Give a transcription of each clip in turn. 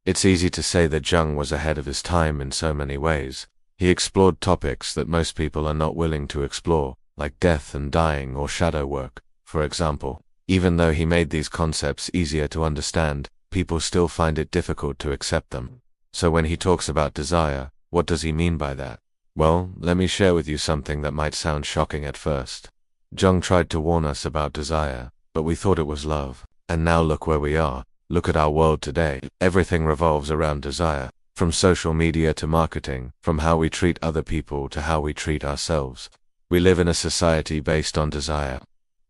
It's easy to say that Jung was ahead of his time in so many ways. He explored topics that most people are not willing to explore, like death and dying or shadow work, for example. Even though he made these concepts easier to understand, people still find it difficult to accept them. So when he talks about desire, what does he mean by that? Well, let me share with you something that might sound shocking at first. Jung tried to warn us about desire, but we thought it was love. And now look where we are. Look at our world today. Everything revolves around desire. From social media to marketing, from how we treat other people to how we treat ourselves. We live in a society based on desire.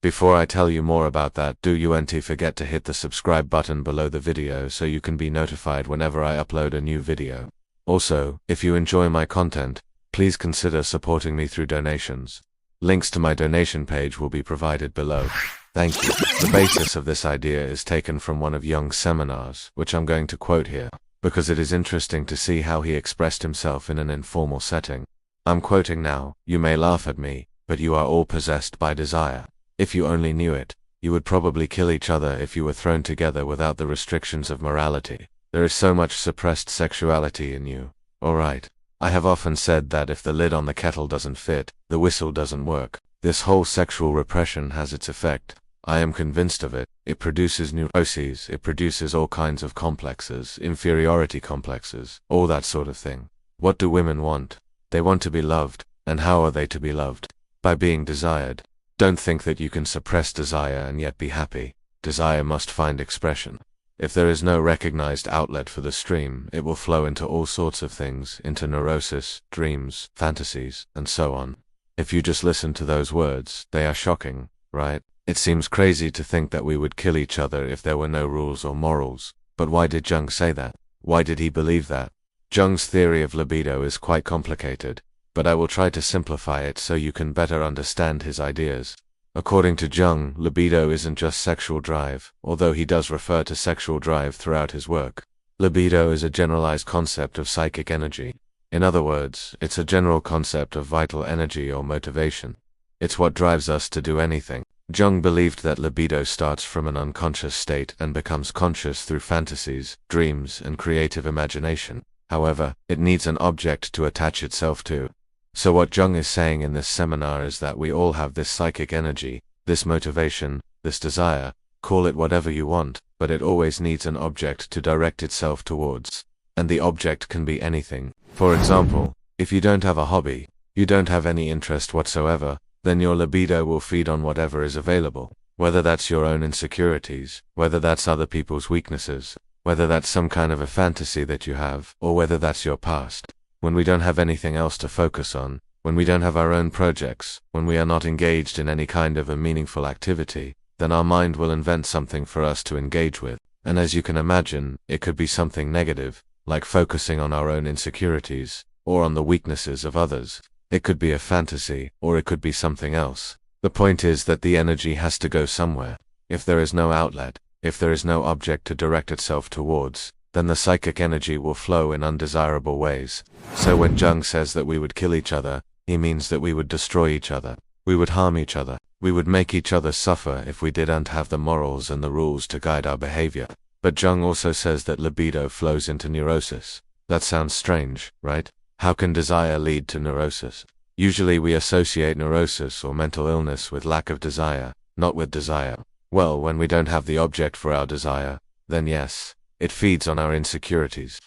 Before I tell you more about that, don't forget to hit the subscribe button below the video so you can be notified whenever I upload a new video. Also, if you enjoy my content, please consider supporting me through donations. Links to my donation page will be provided below. Thank you. The basis of this idea is taken from one of Jung's seminars, which I'm going to quote here, because it is interesting to see how he expressed himself in an informal setting. I'm quoting now, "You may laugh at me, but you are all possessed by desire. If you only knew it, you would probably kill each other if you were thrown together without the restrictions of morality. There is so much suppressed sexuality in you. Alright. I have often said that if the lid on the kettle doesn't fit, the whistle doesn't work. This whole sexual repression has its effect. I am convinced of it. It produces neuroses, it produces all kinds of complexes, inferiority complexes, all that sort of thing. What do women want? They want to be loved. And how are they to be loved? By being desired. Don't think that you can suppress desire and yet be happy. Desire must find expression. If there is no recognized outlet for the stream, it will flow into all sorts of things, into neurosis, dreams, fantasies, and so on. If you just listen to those words, they are shocking, right? It seems crazy to think that we would kill each other if there were no rules or morals. But why did Jung say that? Why did he believe that? Jung's theory of libido is quite complicated, but I will try to simplify it so you can better understand his ideas. According to Jung, libido isn't just sexual drive, although he does refer to sexual drive throughout his work. Libido is a generalized concept of psychic energy. In other words, it's a general concept of vital energy or motivation. It's what drives us to do anything. Jung believed that libido starts from an unconscious state and becomes conscious through fantasies, dreams, and creative imagination. However, it needs an object to attach itself to. So what Jung is saying in this seminar is that we all have this psychic energy, this motivation, this desire, call it whatever you want, but it always needs an object to direct itself towards. And the object can be anything. For example, if you don't have a hobby, you don't have any interest whatsoever, then your libido will feed on whatever is available. Whether that's your own insecurities, whether that's other people's weaknesses, whether that's some kind of a fantasy that you have, or whether that's your past. When we don't have anything else to focus on, when we don't have our own projects, when we are not engaged in any kind of a meaningful activity, then our mind will invent something for us to engage with. And as you can imagine, it could be something negative, like focusing on our own insecurities, or on the weaknesses of others. It could be a fantasy, or it could be something else. The point is that the energy has to go somewhere. If there is no outlet, if there is no object to direct itself towards, then the psychic energy will flow in undesirable ways. So when Jung says that we would kill each other, he means that we would destroy each other. We would harm each other. We would make each other suffer if we didn't have the morals and the rules to guide our behavior. But Jung also says that libido flows into neurosis. That sounds strange, right? How can desire lead to neurosis? Usually we associate neurosis or mental illness with lack of desire, not with desire. Well, when we don't have the object for our desire, then yes, it feeds on our insecurities.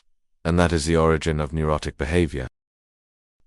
And that is the origin of neurotic behavior.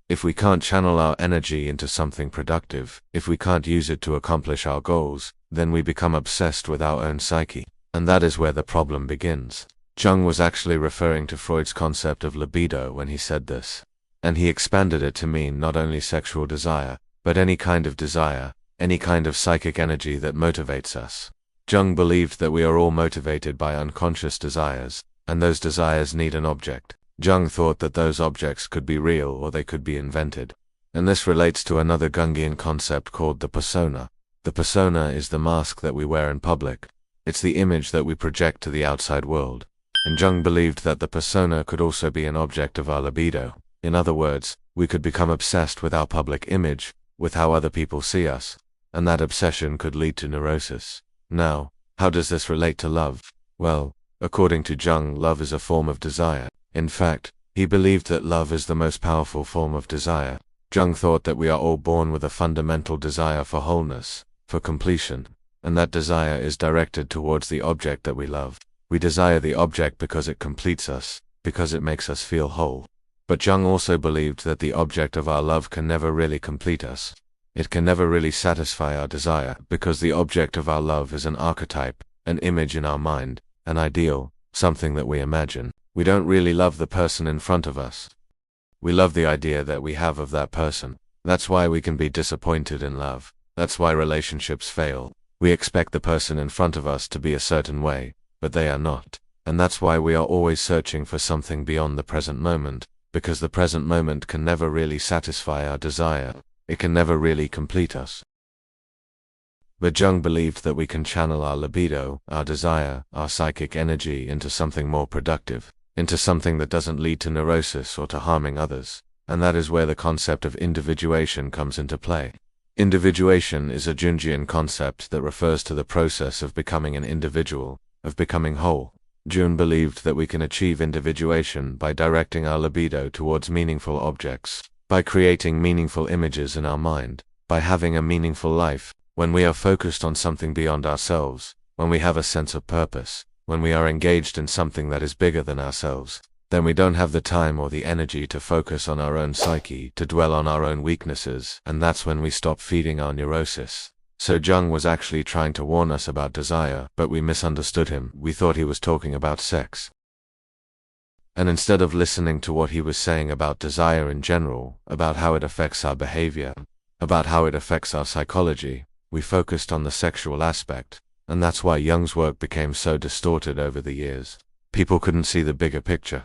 If we can't channel our energy into something productive, if we can't use it to accomplish our goals, then we become obsessed with our own psyche. And that is where the problem begins. Jung was actually referring to Freud's concept of libido when he said this. And he expanded it to mean not only sexual desire, but any kind of desire, any kind of psychic energy that motivates us. Jung believed that we are all motivated by unconscious desires, and those desires need an object. Jung thought that those objects could be real or they could be invented. And this relates to another Jungian concept called the persona. The persona is the mask that we wear in public. It's the image that we project to the outside world. And Jung believed that the persona could also be an object of our libido. In other words, we could become obsessed with our public image, with how other people see us, and that obsession could lead to neurosis. Now, how does this relate to love? Well, According to Jung, love is a form of desire. In fact, he believed that love is the most powerful form of desire. Jung thought that we are all born with a fundamental desire for wholeness, for completion, and that desire is directed towards the object that we love. We desire the object because it completes us, because it makes us feel whole. But Jung also believed that the object of our love can never really complete us. It can never really satisfy our desire, because the object of our love is an archetype, an image in our mind, an ideal, something that we imagine. We don't really love the person in front of us. We love the idea that we have of that person. That's why we can be disappointed in love. That's why relationships fail. We expect the person in front of us to be a certain way, but they are not. And that's why we are always searching for something beyond the present moment, because the present moment can never really satisfy our desire. It can never really complete us. But Jung believed that we can channel our libido, our desire, our psychic energy into something more productive, into something that doesn't lead to neurosis or to harming others. And that is where the concept of individuation comes into play. Individuation is a Jungian concept that refers to the process of becoming an individual, of becoming whole. Jung believed that we can achieve individuation by directing our libido towards meaningful objects, by creating meaningful images in our mind, by having a meaningful life. When we are focused on something beyond ourselves, when we have a sense of purpose, when we are engaged in something that is bigger than ourselves, then we don't have the time or the energy to focus on our own psyche, to dwell on our own weaknesses, and that's when we stop feeding our neurosis. So Jung was actually trying to warn us about desire, but we misunderstood him. We thought he was talking about sex. And instead of listening to what he was saying about desire in general, about how it affects our behavior, about how it affects our psychology, we focused on the sexual aspect. And that's why Jung's work became so distorted over the years. People couldn't see the bigger picture.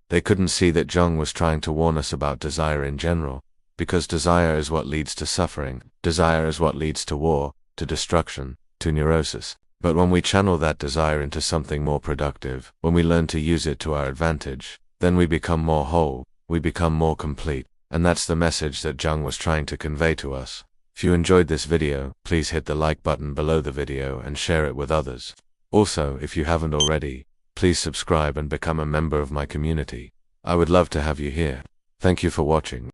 They couldn't see that Jung was trying to warn us about desire in general, because desire is what leads to suffering. Desire is what leads to war, to destruction, to neurosis. But when we channel that desire into something more productive, when we learn to use it to our advantage, then we become more whole, we become more complete. And that's the message that Jung was trying to convey to us. If you enjoyed this video, please hit the like button below the video and share it with others. Also, if you haven't already, please subscribe and become a member of my community. I would love to have you here. Thank you for watching.